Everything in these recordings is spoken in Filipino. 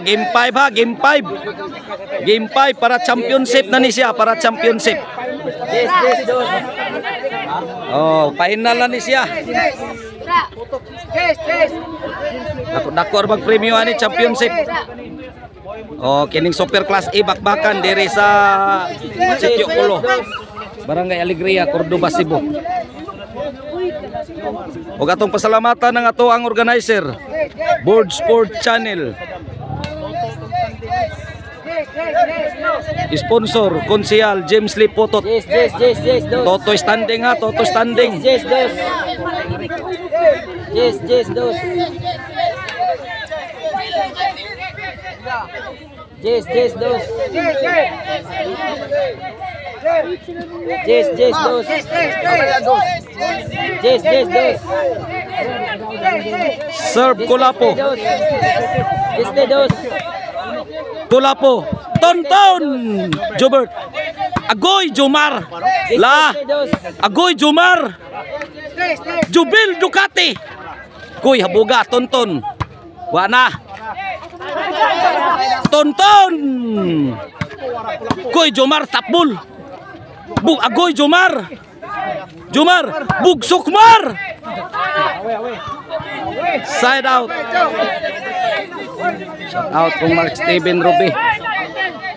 Game 5 ha, game 5. Game 5 para championship na ni siya, para championship. Oh, final na ni siya. Dako mag-premyo ani championship. Oh, kining super class A bakbakan diri sa Sitio Kulo, Barangay Alegria, Cordoba, Cebu. Ug atong pasalamatan ng ato ang organizer, Board Sport Channel. Sponsor, Konsehal James Lee Potot. Toto standing ha, Toto standing. Serve Kulapo. Kulapo. Tonton Jobert. Agoy Jomar. La. Agoy Jomar. Jubil Ducati. Kuy habuga Tonton. Wana. Tonton. Kuy Jomar tapbul. Agoy Jomar. Jomar Bugsukmar. Side out. Shout out kung Mark Steven Ruby.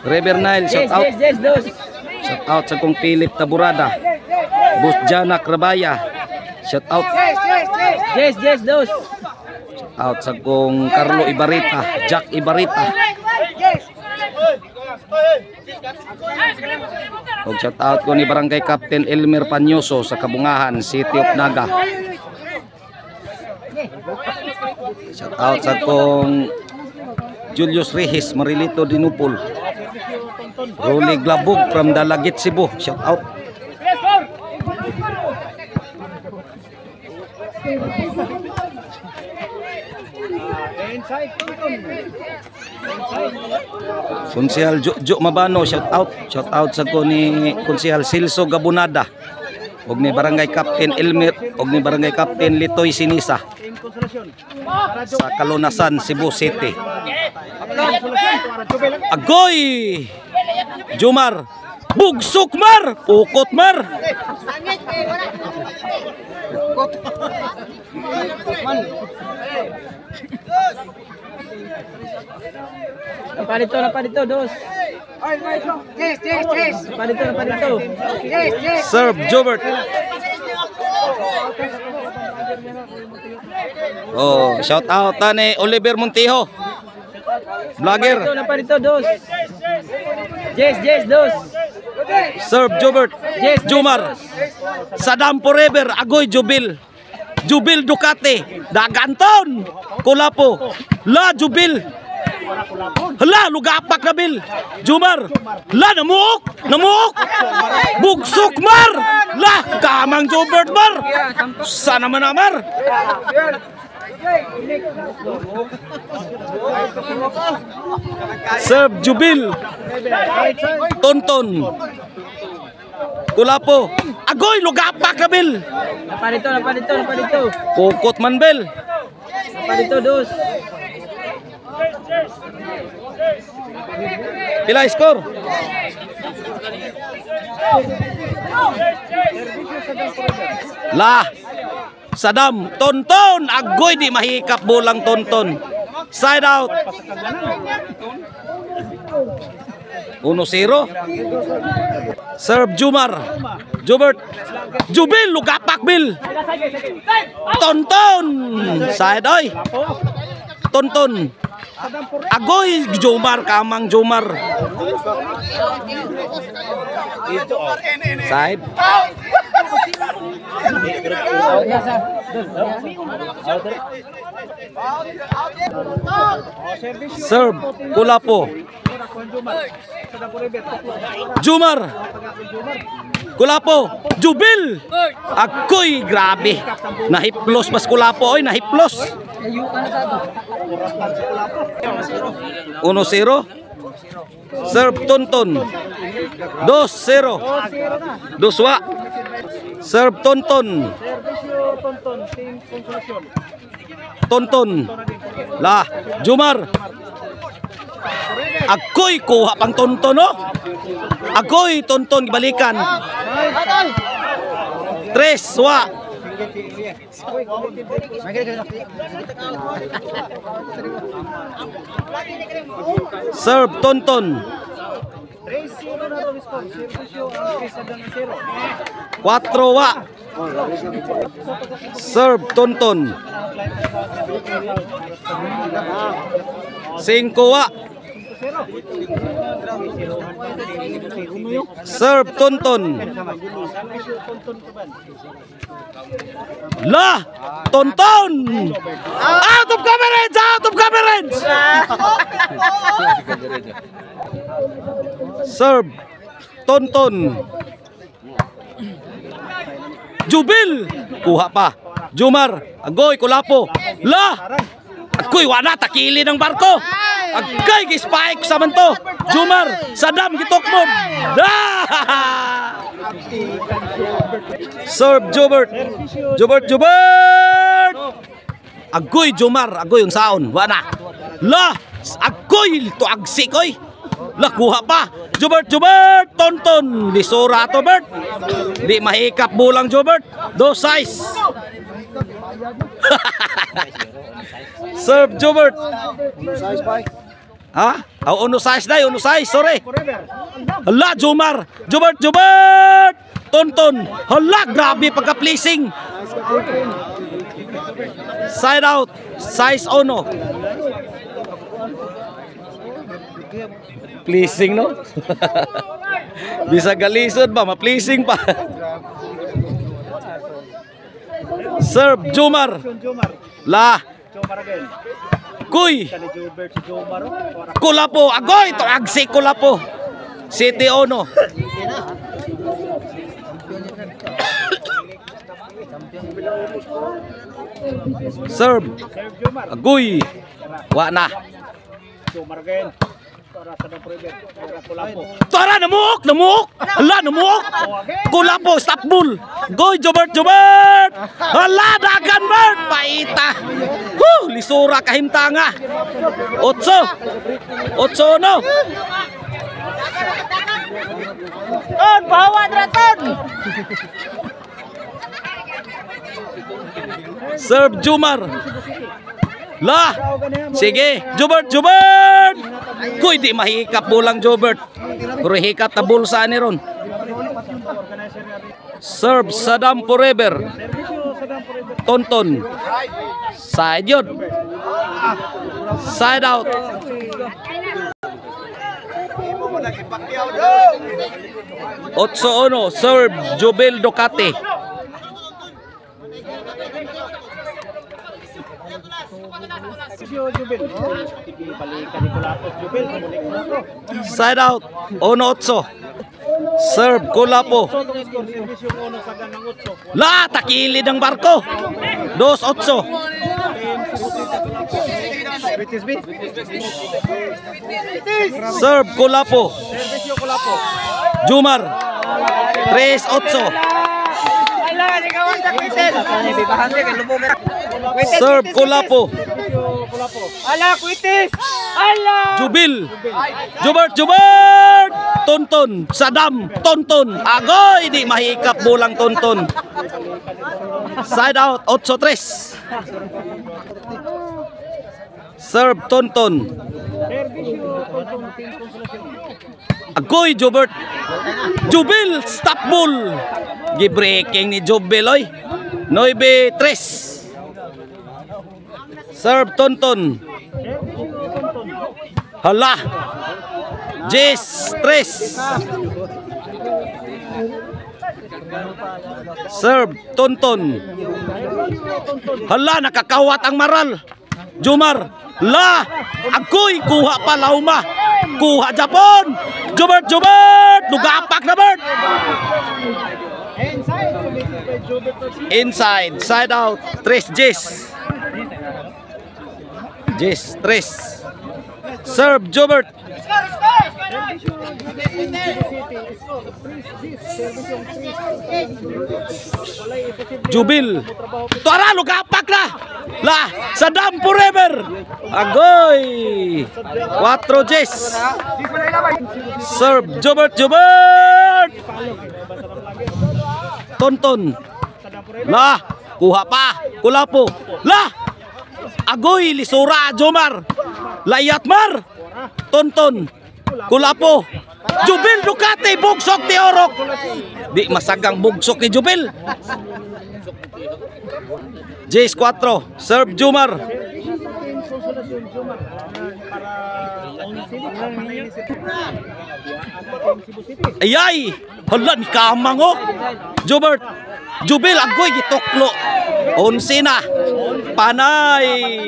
Rever Nile, shout out. Shout out sa kong Philip Taburada. Bus Jana Krabaya. Shout out. Shout out sa kong Carlo Ibarita, Jack Ibarita. Og shout out ko ni Barangay Captain Elmer Panyoso sa Kabungahan, City of Naga. Shout out sa kong Julius Rehis, Marilito Dinupol. Rolly Glabog from Dalagit, Cebu. Shout out. Konsehal Jo Mabano, shout out. Shout out sa ko ni Konsehal Silso Gabunada. Og ni Barangay Captain Elmer, og ni Barangay Captain Litoy Sinisa sa Kalunasan, Cebu City. Agoy Jomar Bugsukmar. Ukotmar. Napadito, dos. Napadito. Serve Jobert. Oh, shout out ni Oliver Montijo. Vlogger. Napadito, dos. Yes, dos. Serve Jobert. Jomar. Saddam Forever. Agoy Jubil. Jubil Ducati. Daganton. Kulapo. La Jubil. Hala, lugapak na bil. Jomar. La, namuk. Bugsukmar. La, kamang Jobert Mar. Sana manamar. Serve Jubil. Tonton. Kulapo. Agoy, lugapak na bil. Napadito. Pukot man bil. Napadito, dos. Pila skor? La. Saddam. Tonton. Agoy, di mahikap bulang Tonton. Side out. 1-0. Serve Jomar. Jobert. Jubil. Lugapak bil. Tonton. Side oy. Tonton. Agoy Jomar, kamang Jomar. Side. Serve Kulapo. Jomar. Kulapo. Jubil. Agoy, grabe. Nahiplos mas Kulapo, oy, nahiplos. 1-0. Serve Tonton. 2-0. Doswa. Serve Tonton. Tonton. La. Jomar. Agoy, kuha pang tonton, no? Agoy, tonton, balikan. Tres, wa. Serve, tonton. 4, wa. Serve, tonton. 5, wa. Serve, tonton. Lah, tonton. Out of coverage, out of coverage. Serve, tonton. Jubil, kuha pa. Jumar, agoy, kulapo. Lah, agoy, wana, takili ng barko. Agay, gispike sa manto. Jumar, Sadam, gitukmod. Serve, Jubert. Jubert. Agoy, Jumar, agoy yung saon. Wana. Lah, agoy, to agsikoy. Lah, kuha pa. Jubert. Tonton. Lisura to, Bert. Di mahikap bulang, Jubert. 2 size. Serve, Jubert. Ha? Oh, uno size na, uno size, sorry. Hala, Jumar. Jubert. Tonton. Hala, grabe pagka-pleasing. Side out. Size ono. Pleasing, no? Bisa galisod ba? Ma-pleasing pa. Serve, Jumar. La. Kuy. Kulapo. Agoy. Ito agsi kulapo. City ono. Serve. Agoy. Wa na. Tara, namuk. Hala, namuk. Kulapo, stop bull. Goy, Jubert. Hala, dagan, Bert. Paita. Lisura kahimtanga. 8 no. Ton, bawa Draton. Serve, Jumar. Lah. Sige, Jubert. Kuy, di mahikap bulang Jubert. Pero hikap na bulsa ni ron. Serve, Sadam forever. Tonton. Side yun. Side out. Otso ono. Serve, Jubel Ducati. Side out. Ono otso. Serve, Kulapo. La, takilid ng barko. 2-8. Serve, Kulapo. Jumar. 3-8. Serve, Kulapo. Ala, Kwitis! Ala! Jubil. Jubert. Tonton. Sadam. Tonton. Agoy, di mahikap bulang Tonton. Side out. 8-3. Serve, Tonton. Agoy, Jubert. Jubil. Stop bull. Gibreaking ni Jubil, oy. 9-3. Serve, Tonton. Hala. 10-3. Serve, Tonton. Hala, nakakawat ang maral. Jumar. La. Agoy, kuha pa lauma. Kuha Japon. Jubert. Lugapak na Bert. Inside. Side out. 3 Jess. 3. Serve, Jubert. Jubil. Tara, lugapak na. La, Saddam forever. Agoy. 4 Jess. Serve, Jubert. Tonton. La, kuha pa. Kulapo. La. Agoy, Lisura, Jomar. Layatmar. Tonton. Kulapo. Jubil Ducati, bugsok ti Orok. Di masagang bugsok ni Jubil. Jace 4, serve Jomar. Ayay, hala ni kamang oh. Jobert, Jubil agoy gituklo. 11 na. Panay.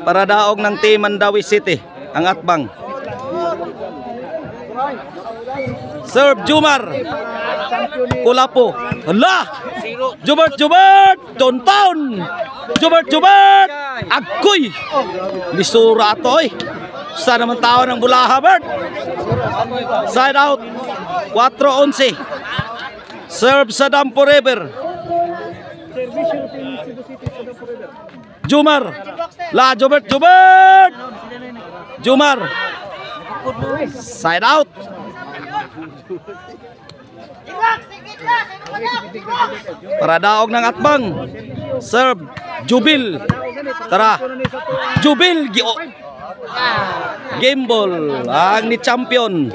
Para daog ng Team Mandawi City ang atbang. Serve Jomar. Kulapo. Hala. Jobert. Tonton. Jobert. Agoy. Lisura to eh. Sa naman tao ng Bulaha, Bert. Side out. 4-11. Serve Saddam forever. Jomar. La, Jobert. Jomar. Side out. Para daog ng atbang. Serve Jubil. Tara. Jubil game ball ang ni champion.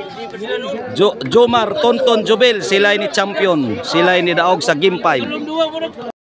Jomar, Tonton, Jubil sila ni champion. Sila ni daog sa game 5.